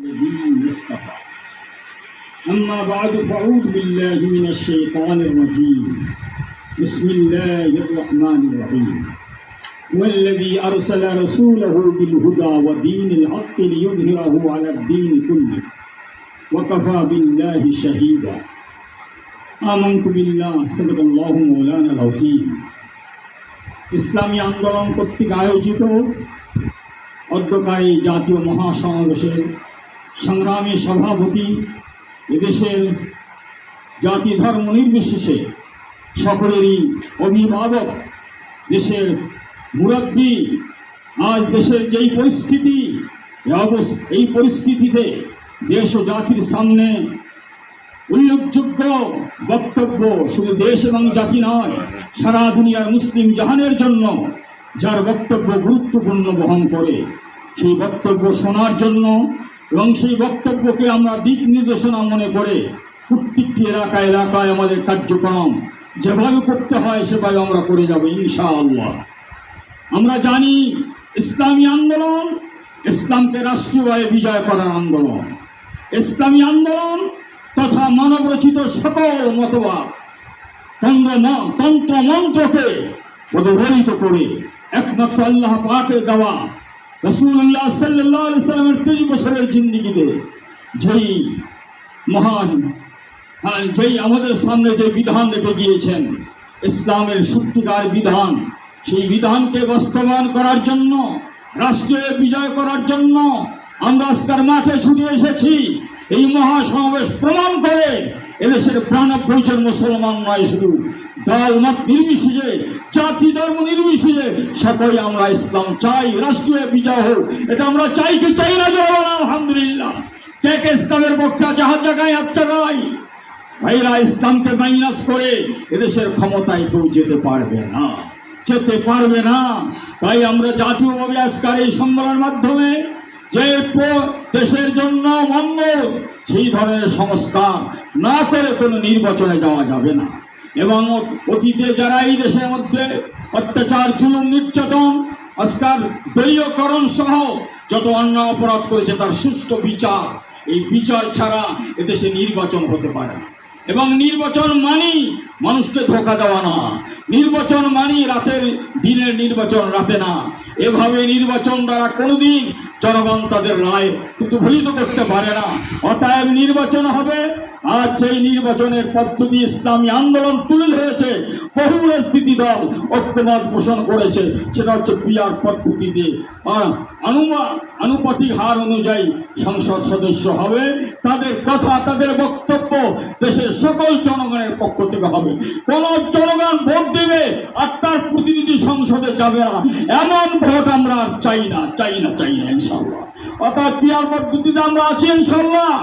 المصطفى أما بعد فأعوذ بالله من الشيطان الرجيم بسم الله الرحمن الرحيم والذي أرسل رسوله بالهدى ودين الحق ليظهره على الدين كله وكفى بالله شهيدا آمنت بالله صدق الله مولانا العظيم ইসলামী আন্দোলন কর্তৃক আয়োজিত অধ্যকারী জাতীয় মহাসমাবেশের সংগ্রামী সভাপতি, এদেশের জাতি ধর্ম নির্বিশেষে সকলেরই অভিভাবক, দেশের মুরব্বী, আজ দেশের যেই পরিস্থিতি, এই পরিস্থিতিতে দেশ ও জাতির সামনে উল্লেখযোগ্য বক্তব্য শুধু দেশ এবং জাতি নয়, সারা দুনিয়ার মুসলিম জাহানের জন্য যার বক্তব্য গুরুত্বপূর্ণ বহন করে, সেই বক্তব্য শোনার জন্য এবং সেই বক্তব্যকে আমরা দিক নির্দেশনা মনে করে প্রত্যেকটি এলাকায় এলাকায় আমাদের কার্যক্রম যেভাবে করতে হয় সেভাবে আমরা করে যাব ইনশাআল্লাহ। আমরা জানি ইসলামী আন্দোলন ইসলামকে রাষ্ট্রীয়ভাবে বিজয় করার আন্দোলন। ইসলামী আন্দোলন তথা মানবরচিত সকল মতবাদ তন্ত্র মন্ত্রকে পদদলিত করে একমাত্র আল্লাহ পাকের দেওয়া রাসূলুল্লাহ সাল্লাল্লাহু আলাইহি ওয়াসাল্লামের 30 বছরের জিন্দেগিতে যেই আমাদের সামনে যে বিধান রেখে গিয়েছেন, ইসলামের সত্যিকার বিধান, সেই বিধানকে বাস্তবায়ন করার জন্য, রাষ্ট্রীয় বিজয় করার জন্য আমরা আজকের মাঠে ছুটে এসেছি। এই মহাসমাবেশ প্রমাণ করে এদেশের প্রাণপ্রয়োজন মুসলমান নয়, শুধু দল মত নির্বিশেষে, জাতি ধর্ম নির্বিশেষে সকলে আমরা ইসলাম চাই, রাষ্ট্রীয় বিজয় হোক। এটা আমরা চাই কি চাই না? আলহামদুলিল্লাহ। কে কে ইসলামের পক্ষে জাহাজ জায়গায় আচ্ছা গাই ভাইরা, ইসলামকে মাইনাস করে এদেশের ক্ষমতায় কেউ যেতে পারবে না, যেতে পারবে না। তাই আমরা জাতীয়ভাবে আজকের এই সম্মেলনের মাধ্যমে যে দেশের জন্য মঙ্গল, সেই ধরনের সংস্কার না করে কোনো নির্বাচনে যাওয়া যাবে না। এবং অতীতে যারা এই দেশের মধ্যে অত্যাচার, জুলুম, নির্যাতন, আজকাল দলীয়করণ সহ যত অন্যায় অপরাধ করেছে তার সুষ্ঠু বিচার, এই বিচার ছাড়া এদেশে নির্বাচন হতে পারে না। এবং নির্বাচন মানি মানুষকে ধোঁকা দেওয়া না, নির্বাচন মানি রাতের দিনের নির্বাচন রাতে না। এভাবে নির্বাচন দ্বারা কোনোদিন জনগণ তাদের রায় প্রতিফলিত করতে পারে না। অতএব নির্বাচন হবে। আর সেই নির্বাচনের পদ্ধতি ইসলামী আন্দোলন তুলে ধরেছে, বহু রাজনীতি দল ঐক্যমত পোষণ করেছে, সেটা হচ্ছে পিআর পদ্ধতিতে আনুপাতিক হার অনুযায়ী সংসদ সদস্য হবে। তাদের কথা, তাদের বক্তব্য দেশের সকল জনগণের পক্ষ থেকে হবে। কোন জনগণ ভোট দেবে আর তার প্রতিনিধি সংসদে যাবে না, এমন ভোট আমরা চাই না, চাই না, চাই না ইনশাআল্লাহ। অর্থাৎ পিআর পদ্ধতিতে আমরা আছি ইনশাআল্লাহ।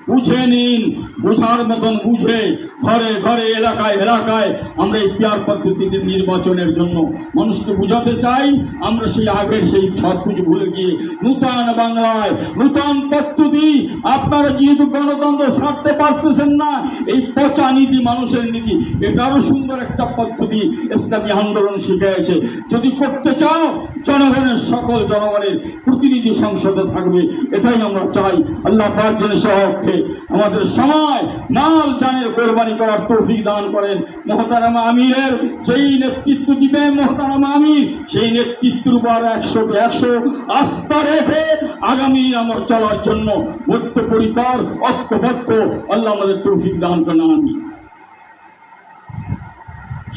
বুঝে নিন, বুঝার মতন বুঝে ঘরে ঘরে এলাকায় এলাকায় আমরা এই পিআর পদ্ধতিতে নির্বাচনের জন্য মানুষকে বুঝাতে চাই। আমরা সেই আগের সেই সব কিছু ভুলে গিয়ে নূতন বাংলায় নূতন পদ্ধতি, আপনারা যেহেতু গণতন্ত্র ছাড়তে পারতেছেন না, এই পচা নীতি, মানুষের নীতি, এটারও সুন্দর একটা পদ্ধতি ইসলামী আন্দোলন শিখিয়েছে। যদি করতে চাও, জনগণের সকল জনগণের প্রতিনিধি সংসদে থাকবে, এটাই আমরা চাই। আল্লাহ পাক যেন সহকে আমাদের সময় মাল জানের কোরবানি করার তৌফিক দান করেন। মুহতারামা আমিরের যেই নেতৃত্ব দিবে মুহতারামা আমির, সেই নেতৃত্বের উপর 100 আস্থা রেখে আগামী আমার চলার জন্য বদ্ধপরিকর, ঐক্যবদ্ধ। আল্লাহ আমাদের তৌফিক দান করেন। আমি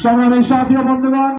সংগ্রামী সাথী ও বন্ধুগণ।